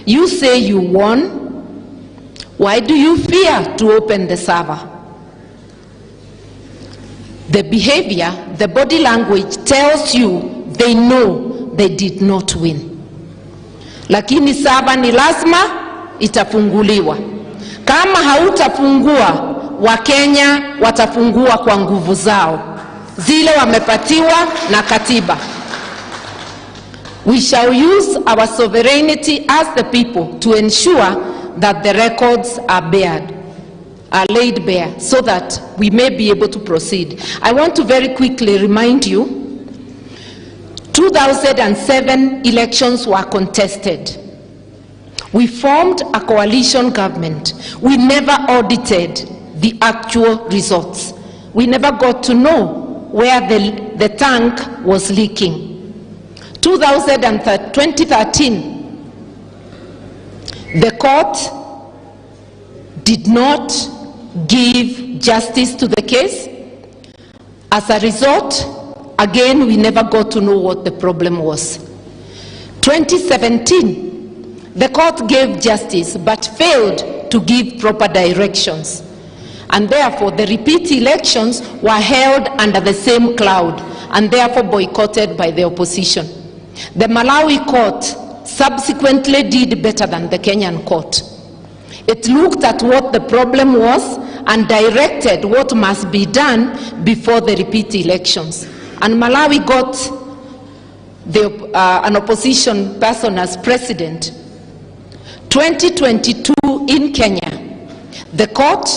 You say you won. Why do you fear to open the server? The behavior, the body language tells you they know they did not win. Lakini server ni lazima itafunguliwa. Kama hautafungua, Wakenya watafungua kwa nguvu zao, zile wamepatiwa na katiba. We shall use our sovereignty as the people to ensure that the records are laid bare so that we may be able to proceed. I want to very quickly remind you, 2007 elections were contested. We formed a coalition government. We never audited the actual results. We never got to know where the tank was leaking. 2013, the court did not give justice to the case. As a result, again, we never got to know what the problem was. 2017, the court gave justice but failed to give proper directions. And therefore, the repeat elections were held under the same cloud and therefore boycotted by the opposition. The Malawi court subsequently did better than the Kenyan court. It looked at what the problem was and directed what must be done before the repeat elections. And Malawi got an opposition person as president. 2022 in Kenya, the court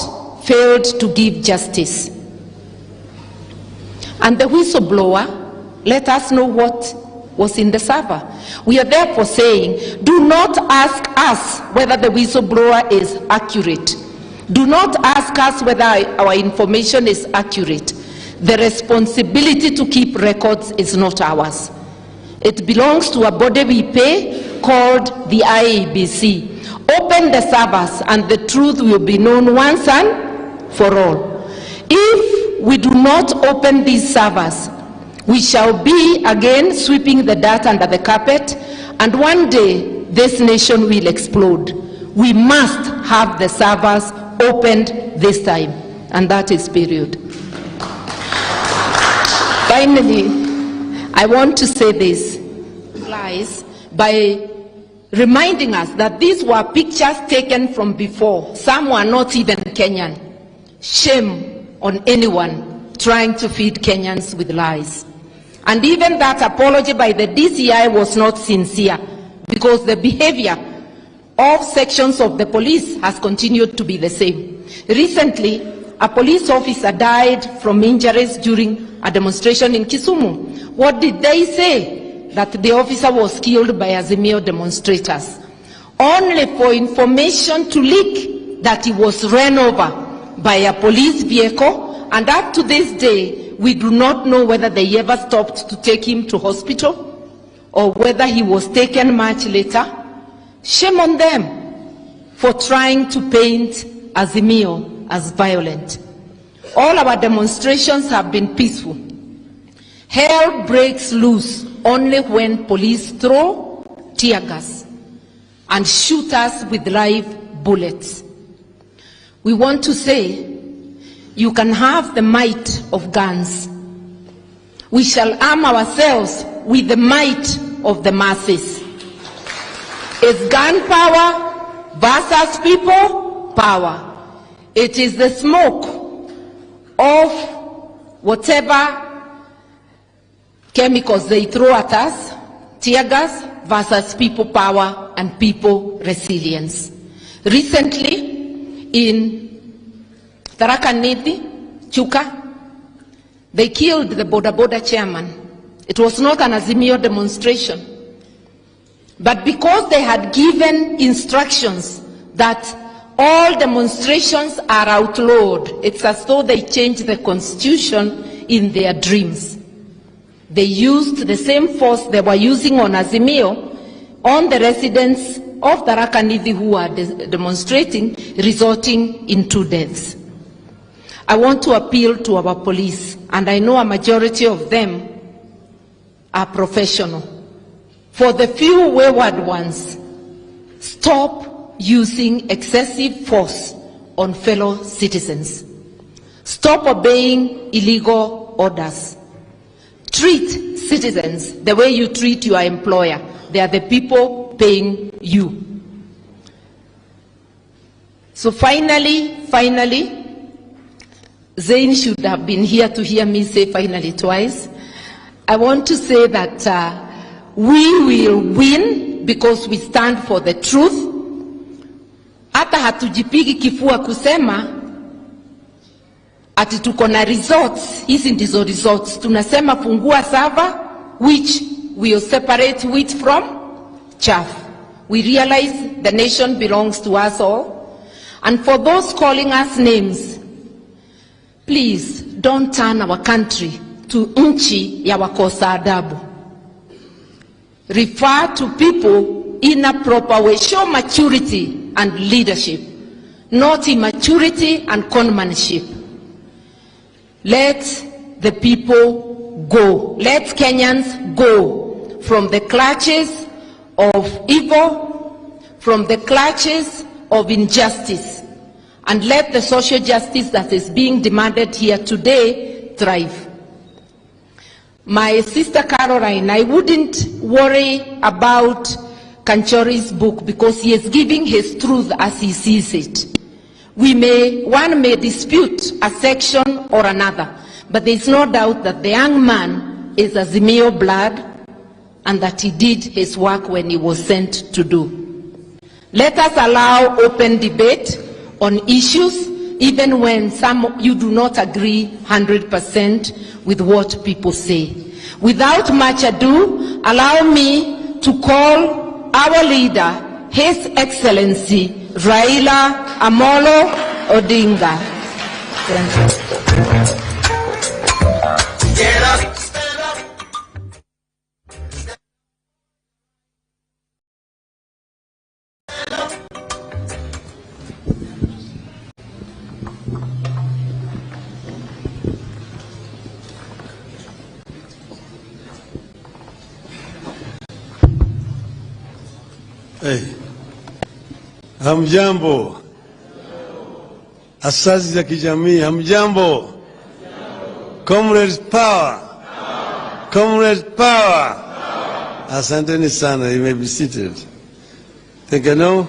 failed to give justice. And the whistleblower let us know what was in the server. We are therefore saying, do not ask us whether the whistleblower is accurate. Do not ask us whether our information is accurate. The responsibility to keep records is not ours. It belongs to a body we pay called the IEBC. Open the servers and the truth will be known once and for all. If we do not open these servers, we shall be again sweeping the dirt under the carpet, and one day this nation will explode. We must have the servers opened this time, and that is period. Finally, I want to say this by reminding us that these were pictures taken from before. Some were not even Kenyan. Shame on anyone trying to feed Kenyans with lies. And even that apology by the DCI was not sincere, because the behavior of sections of the police has continued to be the same. Recently, a police officer died from injuries during a demonstration in Kisumu. What did they say? That the officer was killed by Azimio demonstrators, only for information to leak that he was run over by a police vehicle, and up to this day, we do not know whether they ever stopped to take him to hospital or whether he was taken much later. Shame on them for trying to paint Azimio as violent. All our demonstrations have been peaceful. Hell breaks loose only when police throw tear gas and shoot us with live bullets. We want to say, you can have the might of guns. We shall arm ourselves with the might of the masses. Is gun power versus people power. It is the smoke of whatever chemicals they throw at us, tear gas versus people power and people resilience. Recently, in Tharaka Nithi, Chuka, they killed the Boda Boda chairman. It was not an Azimio demonstration. But because they had given instructions that all demonstrations are outlawed, it's as though they changed the constitution in their dreams. They used the same force they were using on Azimio on the residents of Tharaka Nithi who were demonstrating, resulting in 2 deaths. I want to appeal to our police, and I know a majority of them are professional. For the few wayward ones, Stop using excessive force on fellow citizens. Stop obeying illegal orders. Treat citizens the way you treat your employer. They are the people paying you. So finally, Zain should have been here to hear me say finally twice. I want to say that we will win because we stand for the truth. Hata hatujipigi kifua kusema ati tuko na results. Hizi ndizo results. Tunasema fungua server which will separate wheat from chaff. We realize the nation belongs to us all. And for those calling us names, please don't turn our country to nchi ya wakosa adabu. Refer to people in a proper way. Show maturity and leadership, not immaturity and conmanship. Let the people go. Let Kenyans go from the clutches of evil, from the clutches of injustice, and let the social justice that is being demanded here today thrive. My sister Caroline, I wouldn't worry about Kanchori's book because he is giving his truth as he sees it. One may dispute a section or another, but there is no doubt that the young man is Azimio blood and that he did his work when he was sent to do. Let us allow open debate on issues, even when you do not agree 100% with what people say. Without much ado, allow me to call our leader, His Excellency Raila Amolo Odinga. Hey. Hamjambo. Asasi za kijamii, hamjambo. Comrades power. Comrades power. Asanteni sana, you may be seated. Think you know,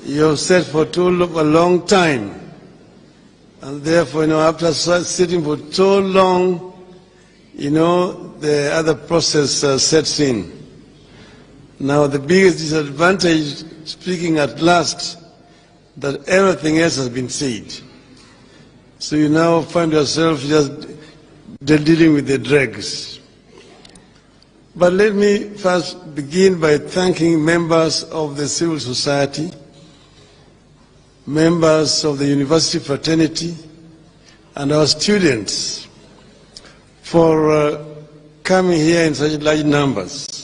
you have sat for a long time. And therefore, after sitting for so long, the other process sets in. Now the biggest disadvantage, speaking at last, that everything else has been said. So you now find yourself just dealing with the dregs. But let me first begin by thanking members of the civil society, members of the university fraternity, and our students for coming here in such large numbers.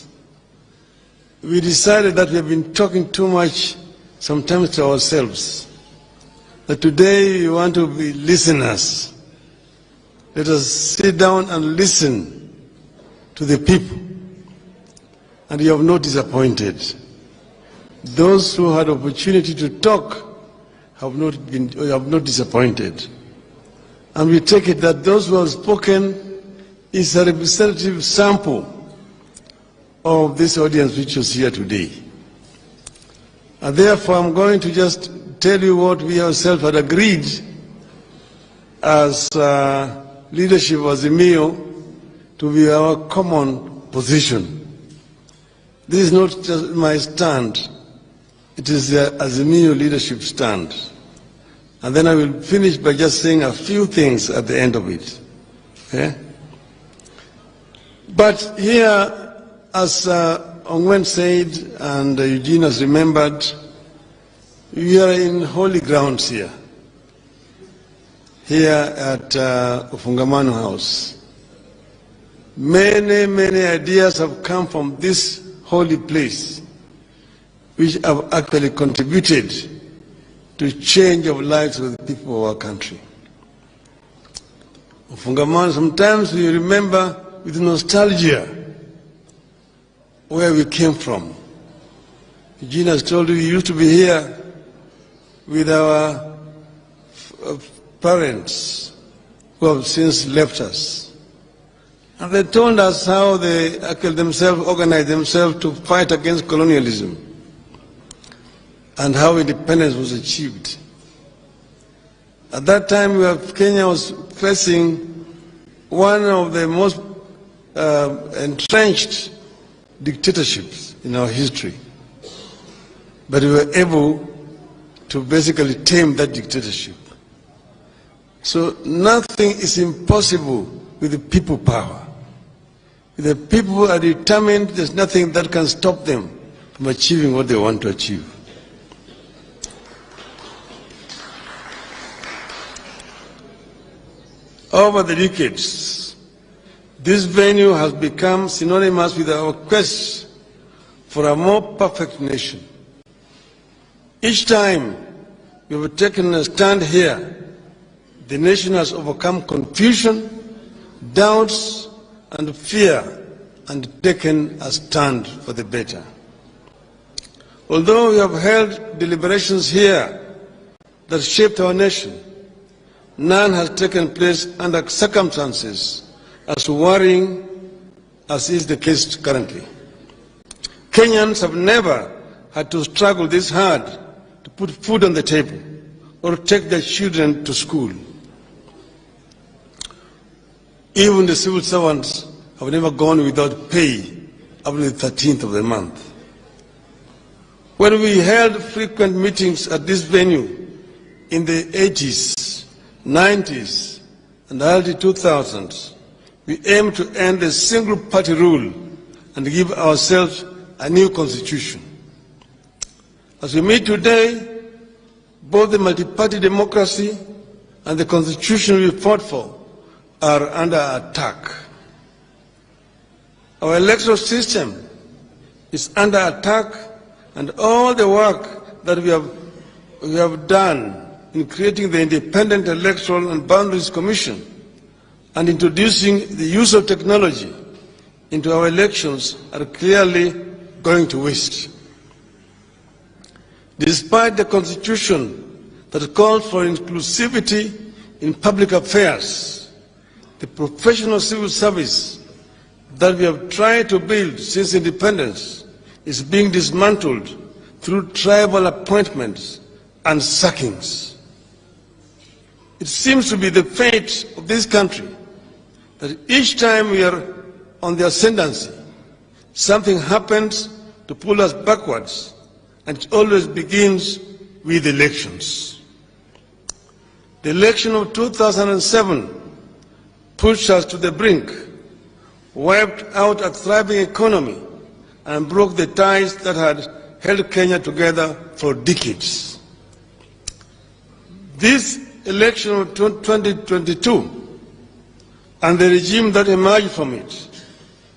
We decided that we have been talking too much sometimes to ourselves, that today we want to be listeners. Let us sit down and listen to the people. And you have not disappointed. Those who had opportunity to talk have not disappointed. And we take it that those who have spoken is a representative sample of this audience which is here today. And therefore I'm going to just tell you what we ourselves had agreed as leadership of Azimio to be our common position. This is not just my stand, it is the Azimio leadership stand. And then I will finish by just saying a few things at the end of it. Okay? But here, as Ongwen said, and Eugene has remembered, we are in holy grounds here at Ufungamano House. Many ideas have come from this holy place, which have actually contributed to change of lives of the people of our country. Ufungamano, sometimes we remember with nostalgia where we came from. Eugene has told you, we used to be here with our parents who have since left us. And they told us how they organized themselves to fight against colonialism and how independence was achieved. At that time, Kenya was facing one of the most entrenched dictatorships in our history. But we were able to basically tame that dictatorship. So nothing is impossible with the people power. If the people are determined, there's nothing that can stop them from achieving what they want to achieve. Over the decades, this venue has become synonymous with our quest for a more perfect nation. Each time we have taken a stand here, the nation has overcome confusion, doubts, and fear, and taken a stand for the better. Although we have held deliberations here that shaped our nation, none has taken place under circumstances as worrying as is the case currently. Kenyans have never had to struggle this hard to put food on the table or take their children to school. Even the civil servants have never gone without pay up to the 13th of the month. When we held frequent meetings at this venue in the 80s, 90s, and early 2000s, we aimed to end the single-party rule and give ourselves a new constitution. As we meet today, both the multi-party democracy and the constitution we fought for are under attack. Our electoral system is under attack, and all the work that we have done in creating the Independent Electoral and Boundaries Commission and introducing the use of technology into our elections are clearly going to waste. Despite the Constitution that calls for inclusivity in public affairs, the professional civil service that we have tried to build since independence is being dismantled through tribal appointments and sackings. It seems to be the fate of this country that each time we are on the ascendancy, something happens to pull us backwards, and it always begins with elections. The election of 2007 pushed us to the brink, wiped out a thriving economy, and broke the ties that had held Kenya together for decades. This election of 2022 and the regime that emerged from it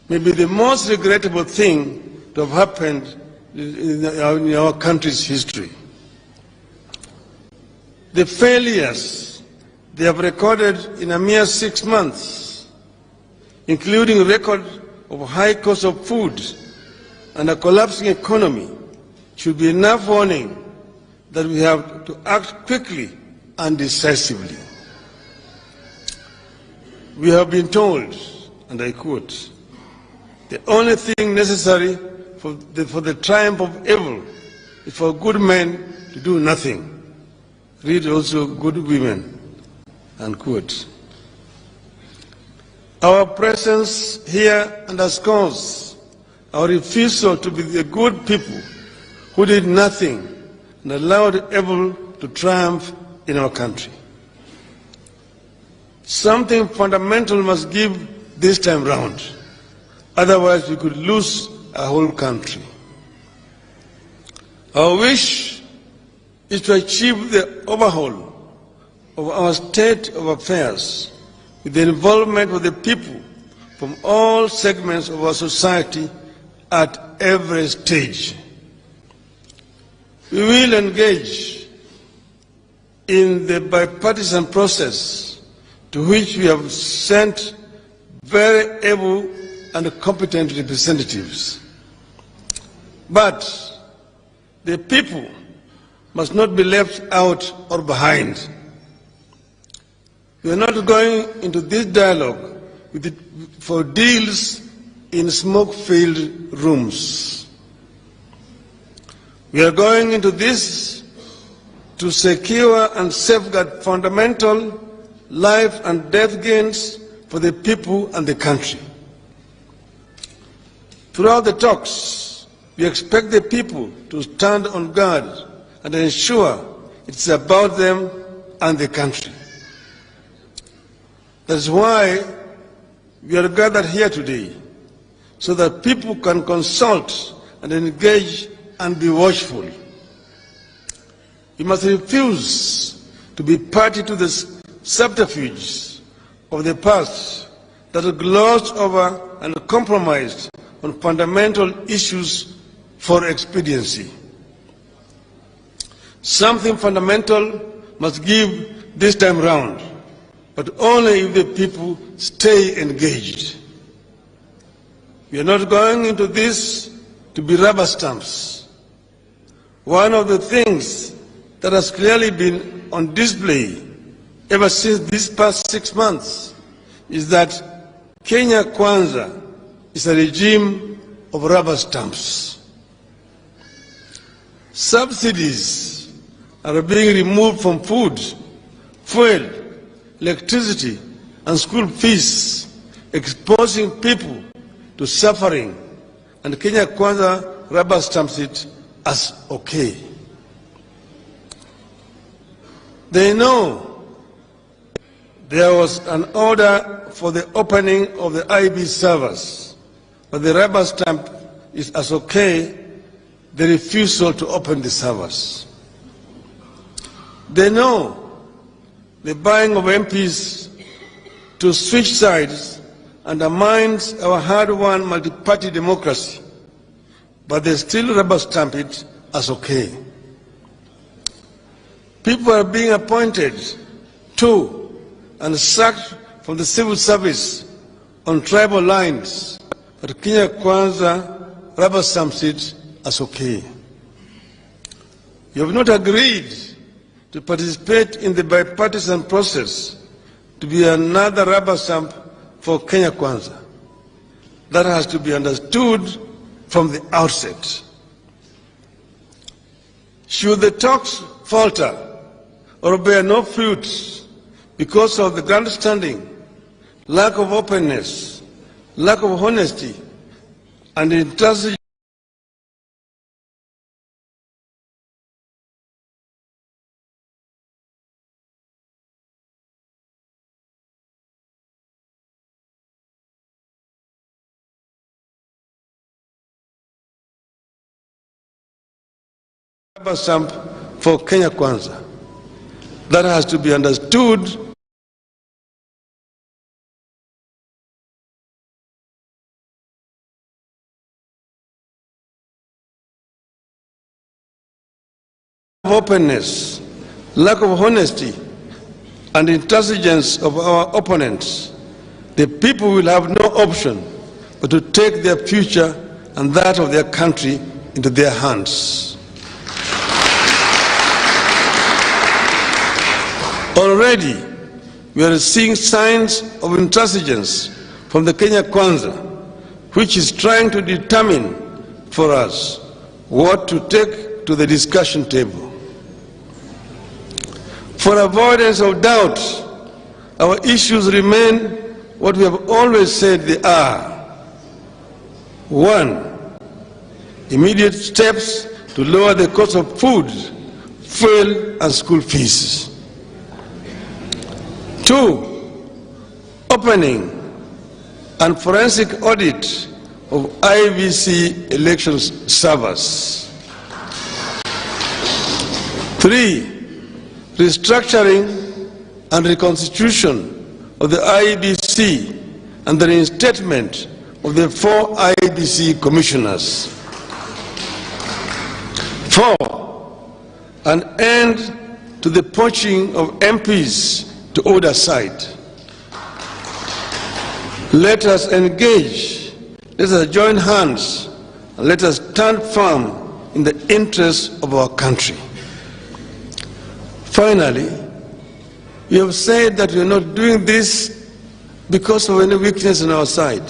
may be the most regrettable thing to have happened in our country's history. The failures they have recorded in a mere 6 months, including a record of high cost of food and a collapsing economy, should be enough warning that we have to act quickly and decisively. We have been told, and I quote, "The only thing necessary for the triumph of evil is for good men to do nothing. Read also good women," unquote. Our presence here underscores our refusal to be the good people who did nothing and allowed evil to triumph in our country. Something fundamental must give this time round. Otherwise, we could lose a whole country. Our wish is to achieve the overhaul of our state of affairs with the involvement of the people from all segments of our society at every stage. We will engage in the bipartisan process to which we have sent very able and competent representatives. But The people must not be left out or behind. We are not going into this dialogue for deals in smoke-filled rooms. We are going into this to secure and safeguard fundamental life and death gains for the people and the country. Throughout the talks, we expect the people to stand on guard and ensure it's about them and the country. That's why we are gathered here today, so that people can consult and engage and be watchful. We must refuse to be party to the subterfuge of the past that are glossed over and compromised on fundamental issues for expediency. Something fundamental must give this time round, but only if the people stay engaged. We are not going into this to be rubber stamps. One of the things that has clearly been on display ever since these past 6 months is that Kenya Kwanza is a regime of rubber stamps. Subsidies are being removed from food, fuel, electricity, and school fees, exposing people to suffering, and Kenya Kwanza rubber stamps it as okay. They know there was an order for the opening of the IB servers, but the rubber stamp is as okay the refusal to open the servers. They know the buying of MPs to switch sides undermines our hard-won multi-party democracy, but they still rubber stamp it as okay. People are being appointed to and sacked from the civil service on tribal lines, but Kenya Kwanza rubber stamps it as okay. You have not agreed to participate in the bipartisan process to be another rubber stamp for Kenya Kwanza. That has to be understood from the outset. Should the talks falter or bear no fruit because of the grandstanding, lack of openness, lack of honesty, and intransigence rubber stamp for Kenya Kwanza. That has to be understood of openness, lack of honesty, and intransigence of our opponents. The people will have no option but to take their future and that of their country into their hands. Already, we are seeing signs of intransigence from the Kenya Kwanza, which is trying to determine for us what to take to the discussion table. For avoidance of doubt, our issues remain what we have always said they are. 1. Immediate steps to lower the cost of food, fuel, and school fees. 2. Opening and forensic audit of IVC elections servers. 3. Restructuring and reconstitution of the IEBC and the reinstatement of the 4 IEBC commissioners. 4. An end to the poaching of MPs to order side. Let us engage, let us join hands, and let us stand firm in the interests of our country. Finally, we have said that we are not doing this because of any weakness on our side.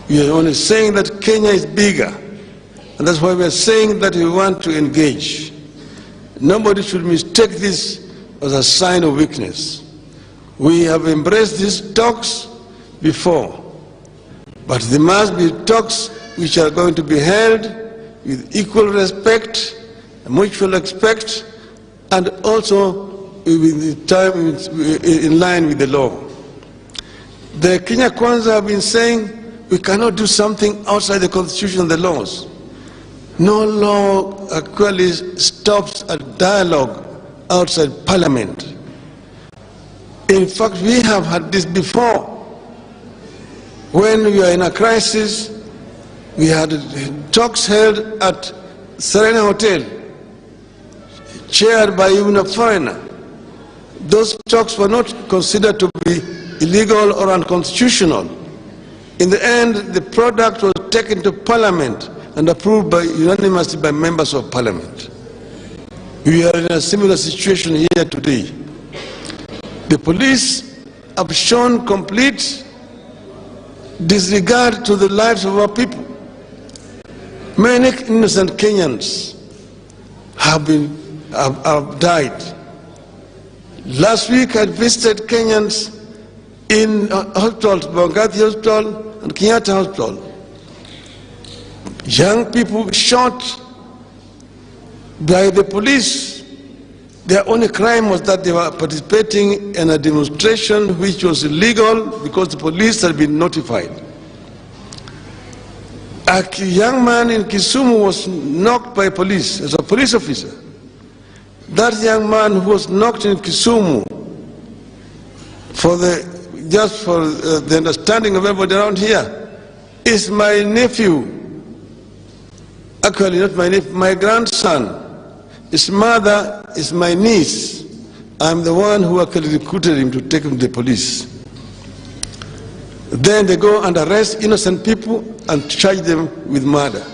We are only saying that Kenya is bigger, and that's why we are saying that we want to engage. Nobody should mistake this as a sign of weakness. We have embraced these talks before, but there must be talks which are going to be held with equal respect, mutual respect, and also in line with the law. The Kenya Kwanza have been saying we cannot do something outside the constitution and the laws. No law actually stops a dialogue outside parliament. In fact, we have had this before. When we are in a crisis, we had talks held at Serena Hotel, chaired by even a foreigner. Those talks were not considered to be illegal or unconstitutional. In the end, the product was taken to Parliament and approved unanimously by members of Parliament. We are in a similar situation here today. The police have shown complete disregard to the lives of our people. Many innocent Kenyans have died. Last week I visited Kenyans in hospitals, Bangati Hospital and Kenyatta Hospital. Young people shot by the police. Their only crime was that they were participating in a demonstration which was illegal because the police had been notified. A young man in Kisumu was knocked by police as a police officer. That young man who was knocked in Kisumu, just for the understanding of everybody around here, is my nephew. Actually, not my nephew, my grandson. His mother is my niece. I'm the one who actually recruited him to take him to the police. Then they go and arrest innocent people and charge them with murder.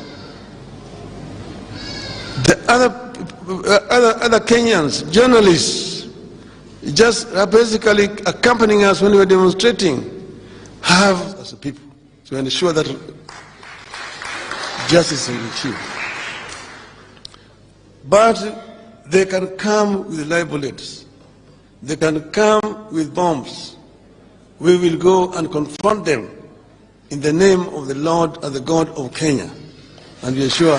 The other Kenyans, journalists, just basically accompanying us when we were demonstrating, have as a people to ensure that justice is achieved. But they can come with live bullets. They can come with bombs. We will go and confront them in the name of the Lord and the God of Kenya. And we are sure,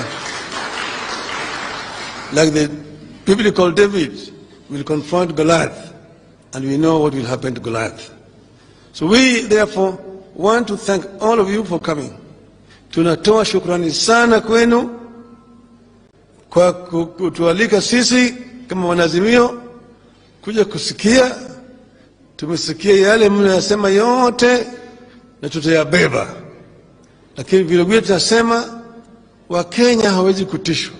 like the biblical David will confront Goliath, and we know what will happen to Goliath. So we therefore want to thank all of you for coming. Tunatoa shukrani sana kwenu kwa kutualika sisi kama wanazimio kuja kusikia. Tumesikia yale mnayosema yote na tutayabeba, lakini vile vile tunasema Wakenya hawezi kutishwa.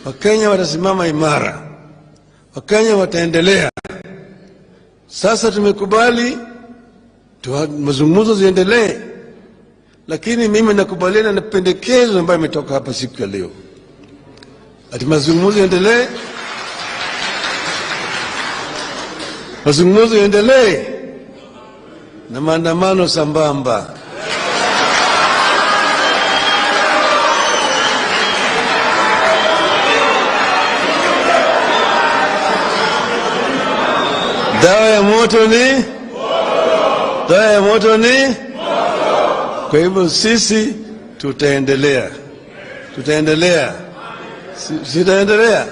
Wakenya watasimama imara. Wakenya wataendelea. Sasa tumekubali mazungumzo ziendelee, lakini mimi nakubaliana na pendekezo ambayo imetoka hapa siku ya leo. Ati mazungumzo yaendelee. Mazungumzo yaendelee na maandamano sambamba. Dawa ya moto ni? Dawa ya moto ni? Kwa hivyo sisi tutaendelea. Tutaendelea. Sitaendelea.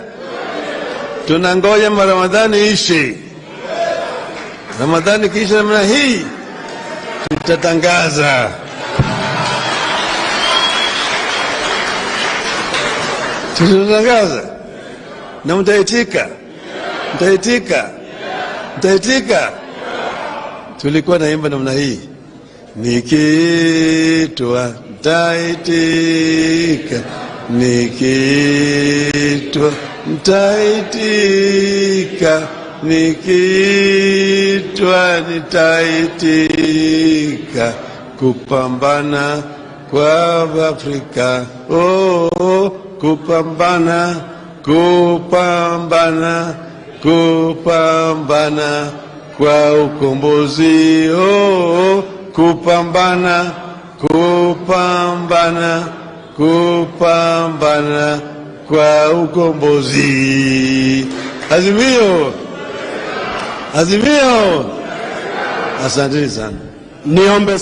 Tunangoja Ramadhani ishi. Ramadhani kisha namna hii tutatangaza. Tutatangaza. Na mtaitika. Mtaitika. Mtaitika. Tulikuwa naimba namna hii. Nikitwa mtaitika. Nikitwa mtaitika. Nikitwa nitaitika kupambana kwa Afrika, kupambana, kupambana, kupambana kwa ukombozi. Oh, kupambana, kupambana, kupambana kwa ukombozi. Azimio, Azimio. Asanteni sana. Niombe